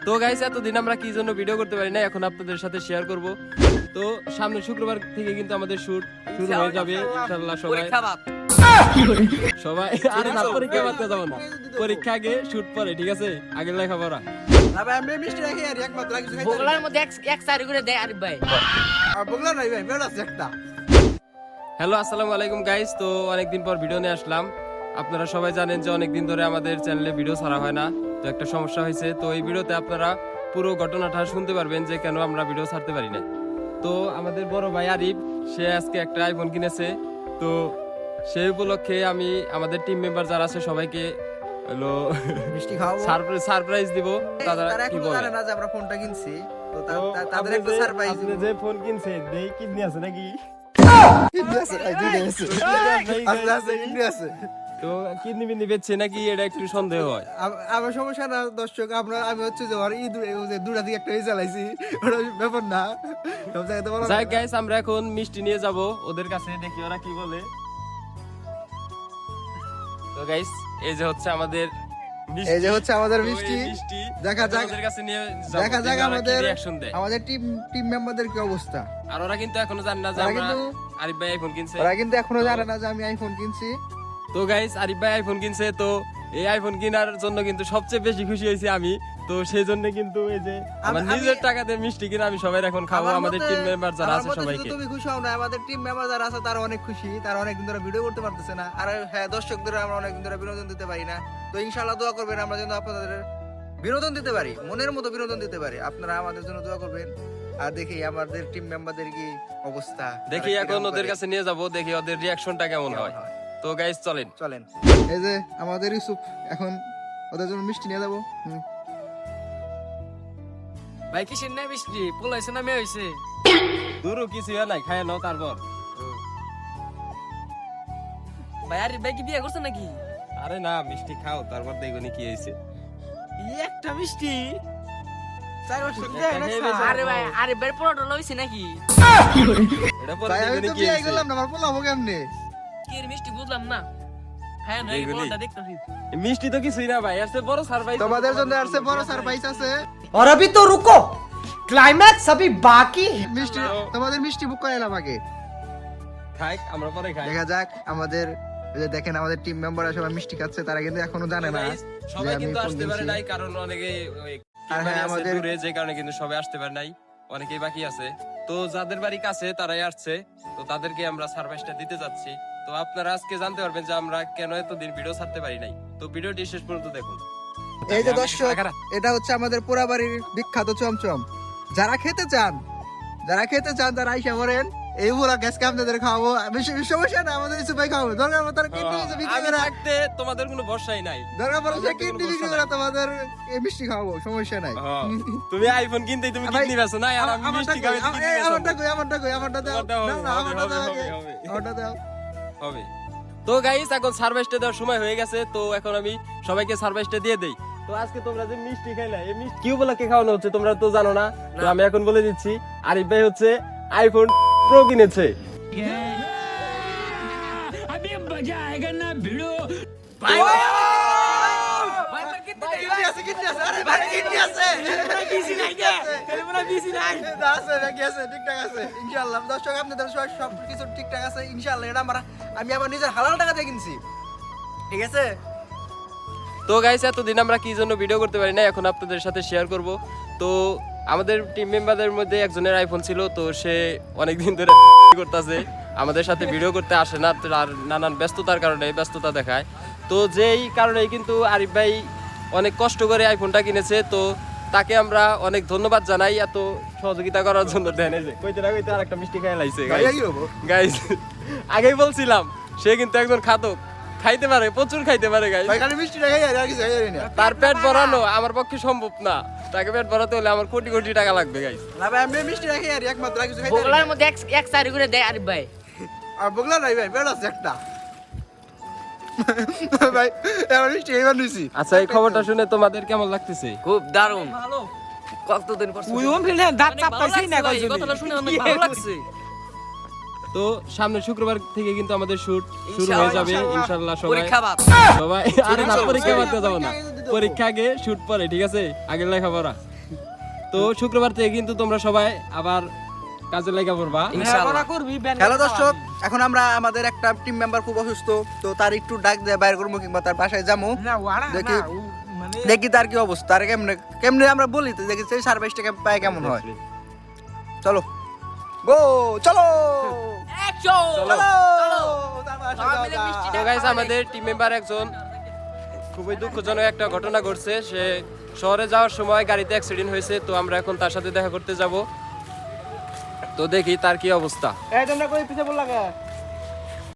তো গাইস এতদিন আমরা কি জন্য ভিডিও করতে পারি না, এখন আপনাদের সাথে শেয়ার করব। তো সামনে শুক্রবার থেকে কিন্তু আমাদের শুট শুরু হয়ে যাবে ইনশাআল্লাহ। সবাই আরে না, পরীক্ষা বাদতে যাব না, পরীক্ষা আগে শুট পরে, ঠিক আছে? আগে লেখাপড়া। ভাই আমি মিষ্টি রাখি আর একমাত্র কিছু খাইতে বগলার মধ্যে এক সারি করে দেয় আরিফ ভাই। আর বগলা নাই ভাই, বেড়া আছে একটা। হ্যালো, আসসালামু আলাইকুম গাইস। তো অনেকদিন পর ভিডিও নিয়ে আসলাম। আপনারা সবাই জানেন যে অনেকদিন ধরে আমাদের চ্যানেলে ভিডিও ছাড়া হয় না, তো একটা সমস্যা হয়েছে। তো এই ভিডিওতে আপনারা পুরো ঘটনাটা শুনতে পারবেন যে কেন আমরা ভিডিও ছাড়তে পারি না। তো আমাদের বড় ভাই আরিফ, সে আজকে একটা আইফোন কিনেছে। তো সেই উপলক্ষে আমি আমাদের টিম মেম্বার যারা আছে সবাইকে হলো মিষ্টি খাওয়াবো। সারপ্রাইজ দিব। তারা তারা কি এখনো বলে জানে না যে আমরা ফোনটা কিনছি, তো তো তাদের আপনি একটা যে- সারপ্রাইজ আপনি দিব। যে ফোন কিনছেন দেই কিডনি আছে নাকি? কিডনি আছে ভাই, দুইটা আছে। আছে আছে, কিডনি আছে। তো কিডনি বিডনি বেচছে নাকি, এটা একটু সন্দেহ হয়। আমার সমস্যা না দর্শক, আমি হচ্ছে যে ওর দুটা দিকে একটা চালাইছি, ওটা ব্যাপার না, সব জায়গাতে বলা যাই গাইস, আমরা এখন মিষ্টি নিয়ে যাব ওদের কাছে, দেখি ওরা কি বলে। তো গাইস এই যে হচ্ছে আমাদের মিষ্টি। এই যে হচ্ছে আমাদের তো এই মিষ্টি। মিষ্টি দেখা যাক, ওদের কাছে নিয়ে যাব, দেখা যাক দেখি ওরা কি আমাদের রিঅ্যাকশন দেয়। আমাদের টিম মেম্বারদের কি অবস্থা। আর ওরা কিন্তু এখনো জানে না যে ওরা আমরা কিন্তু- আরিফ ভাই আইফোন কিনছে। ওরা কিন্তু এখনো জানে না যে আমি আইফোন কিনছি। তো গাইস আরিফ ভাই আইফোন কিনছে, তো এই আইফোন কেনার জন্য কিন্তু সবচেয়ে বেশি খুশি হয়েছি আমি। তো সেই জন্য কিন্তু এই যে আমার আমি- নিজের টাকাতে মিষ্টি কিনে আমি সবাই এখন খাবো। আমার আমাদের মতে- টিম মেম্বার যারা আমার আছে মতে সবাইকে। শুধু তুমি খুশি হও না, আমাদের টিম মেম্বার যারা আছে তারা অনেক খুশি, তারা অনেকদিন ধরে ভিডিও করতে পারতেছে না। আর হ্যাঁ, দর্শকদের আমরা অনেকদিন ধরে বিনোদন দিতে পারি না। তো ইনশাআল্লাহ দোয়া করবেন আমরা যেন আপনাদের বিনোদন দিতে পারি, মনের মতো বিনোদন দিতে পারি। আপনারা আমাদের জন্য দোয়া করবেন। আর দেখি আমাদের টিম মেম্বারদের কি অবস্থা, দেখি তারা এখন কিরকম ওদের করে। কাছে নিয়ে যাব, দেখি ওদের রিঅ্যাকশনটা কেমন হয়। তো গাইস চলেন। চলেন। এই যে আমাদের ইউসুফ, এখন ওদের জন্য মিষ্টি নিয়ে যাবো। ভাই কিসের না বৃষ্টি পোলাইছে না মেয়ে হইছে? দূরও কিছু হয় নাই, খায় নাও তারপর। ভাই আরিফ ভাই কি বিয়ে করছে নাকি? আরে না, মিষ্টি খাও তারপর দেখবেন কি হয়েছে। একটা মিষ্টি? 4 বছর আরে ভাই আরিফ ভাই পোলাটা লইছে নাকি? এটা পরে ভাই আমি দেখবেন তো কি বিয়ে হয়েছে। করলাম না, আমার পোলা হবে কেমনে? কি এর মিষ্টি বুঝলাম না। হ্যাঁ না, এই দেখবেনি। পোলাটা দেখতেছি। মিষ্টি তো কিছুই না ভাই, আসছে বড় সারপ্রাইজ। তোমাদের জন্য আসছে বড় সারপ্রাইজ আছে। और अभी तो रुको, क्लाइमैक्स अभी बाकी है। মিষ্টি, তোমাদের মিষ্টি বুক করে এলাম আগে। খাই, আমরা পরে খাই। দেখা যাক আমাদের, এই যে দেখেন আমাদের টিম মেম্বাররা সবাই মিষ্টি খাচ্ছে, তারা কিন্তু এখনো জানে না Guys, যে সবাই আমি কিন্তু ফোন আসতে পারে কিনছি। নাই, কারণ অনেকে আর হ্যাঁ, আমাদের- দূরে, যে কারণে কিন্তু সবাই আসতে পারে নাই, অনেকেই বাকি আছে। তো যাদের বাড়ি কাছে তারাই আসছে, তো তাদেরকে আমরা সারপ্রাইজটা দিতে যাচ্ছি। তো আপনারা আজকে জানতে পারবেন যে আমরা কেন এতদিন ভিডিও ছাড়তে পারি নাই। তো ভিডিওটি শেষ পর্যন্ত দেখুন। এই যে দর্শক, এটা হচ্ছে আমাদের পোড়াবাড়ির বিখ্যাত চমচম। যারা খেতে চান তারা আইসা করেন, এই পুরা গ্যাস আপনাদের খাওয়াবো। বেশি সমস্যা না, আমাদের কিছু ভাই খাওয়াবো, দরকার পড়ে তারা কিডনি বিক্রি আমি করে, থাকতে তোমাদের কোনো ভরসাই নাই। দরকার পড়ে আমাদের কিডনি কোনো বিক্রি ভরসা করে তোমাদের এই মিষ্টি খাওয়াবো, সমস্যা নাই। তুমি আইফোন কিনতেই তুমি ভাই, কিডনি বেচো না, আর আমি মিষ্টি খাই কিডনি বেচো। আমারটা দাও, তোমারটা হবে, নাও না, হবে, আমারটা দাও হবে, আগে, হবে। আমারটা দাও। হবে। তো গাইস এখন সারপ্রাইজটা দেওয়ার সময় হয়ে গেছে, তো এখন আমি সবাইকে সারপ্রাইজটা দিয়ে দেই। তো আজকে তোমরা যে মিষ্টি খাইলা, এই মিষ্টি কি উপলক্ষে খাওয়ানো হচ্ছে তোমরা তো জানো না, তো আমি এখন বলে দিচ্ছি। আরিফ ভাই হচ্ছে আইফোন প্রো কিনেছে। ভাই ভাই কিডনি আছে, কিডনি আছে, আরে ভাই কিডনি আছে, বিসি নাই কে? তেলেমনা বিসি নাই। এটা আছে, বাকি আছে, ঠিকঠাক আছে ইনশাআল্লাহ। দর্শক আপনাদের সব কিছু ঠিকঠাক আছে ইনশাআল্লাহ। এটা আমি আমার নিজের হালাল টাকা দিয়ে কিনছি, ঠিক আছে? তো গাইস এতদিন আমরা কি জন্য ভিডিও করতে পারি না, এখন আপনাদের সাথে শেয়ার করব। তো আমাদের টিম মেম্বারদের মধ্যে একজনের আইফোন ছিল, তো সে অনেকদিন ধরে করতেছে, আমাদের সাথে ভিডিও করতে আসে না, আর নানান ব্যস্ততার কারণে ব্যস্ততা দেখায়। তো যেই কারণেই কিন্তু আরিফ ভাই অনেক কষ্ট করে আইফোনটা কিনেছে। তো তাকে আমরা অনেক ধন্যবাদ জানাই এত সহযোগিতা করার জন্য। দেন এই যে কইতে না কইতে আরেকটা মিষ্টি খাই লাইছে গাইস। আগেই বলছিলাম সে কিন্তু একজন খাদক, খাইতে পারে, প্রচুর খাইতে পারে গাইস। ভাই খালি মিষ্টি রাখাই আর কিছু খাই না। তার পেট ভরানো আমার পক্ষে সম্ভব না, তাকে পেট ভরাতে হলে আমার কোটি কোটি টাকা লাগবে গাইস। না ভাই আমি মিষ্টি রাখাই আর একমাত্র কিছু খাই বগলার মধ্যে এক সারি করে দেয় আরিফ ভাই। আর বগলা নাই ভাই, বেড়া আছে একটা। ভাই এবার মিষ্টি এবার নিছি। আচ্ছা এই খবরটা শুনে তোমাদের কেমন লাগতেছে? খুব দারুণ, কতদিন পর দাঁত অনেক ভালো চাপতাছি না লাগছে ভাই, কইছিলি। কথাটা শুনে অনেক ভালো লাগছে। তো সামনে শুক্রবার থেকে কিন্তু আমাদের শুট শুরু হয়ে যাবে ইনশাআল্লাহ। সবাই পরীক্ষা বাদ। সবাই আরে না, পরীক্ষা বাদতে যাব না, পরীক্ষা আগে শুট পরে, ঠিক আছে? আগে লেখাপড়া। তো শুক্রবার থেকে কিন্তু তোমরা সবাই আবার কাজে লাগা পড়বা। হ্যালো দর্শক, এখন আমরা আমাদের একটা টিম মেম্বার খুব অসুস্থ, তো তার একটু ডাক দিয়ে বাইরে করবো কিংবা তার বাসায় যাবো, দেখি দেখি তার কি অবস্থা, আর কেমনে কেমনে আমরা বলি তো, দেখি সেই সার্ভিস টাকা পায় কেমন হয়। চলো গো, চলো চলো তার বাসায় যাওয়া যাক। তো গাইস আমাদের টিম মেম্বার একজন খুবই দুঃখজনক একটা ঘটনা ঘটছে। সে শহরে যাওয়ার সময় গাড়িতে অ্যাক্সিডেন্ট হয়েছে, তো আমরা এখন তার সাথে দেখা করতে যাব। তো দেখি তার কি অবস্থা। এই তোমরা কই পিছে বল লাগা।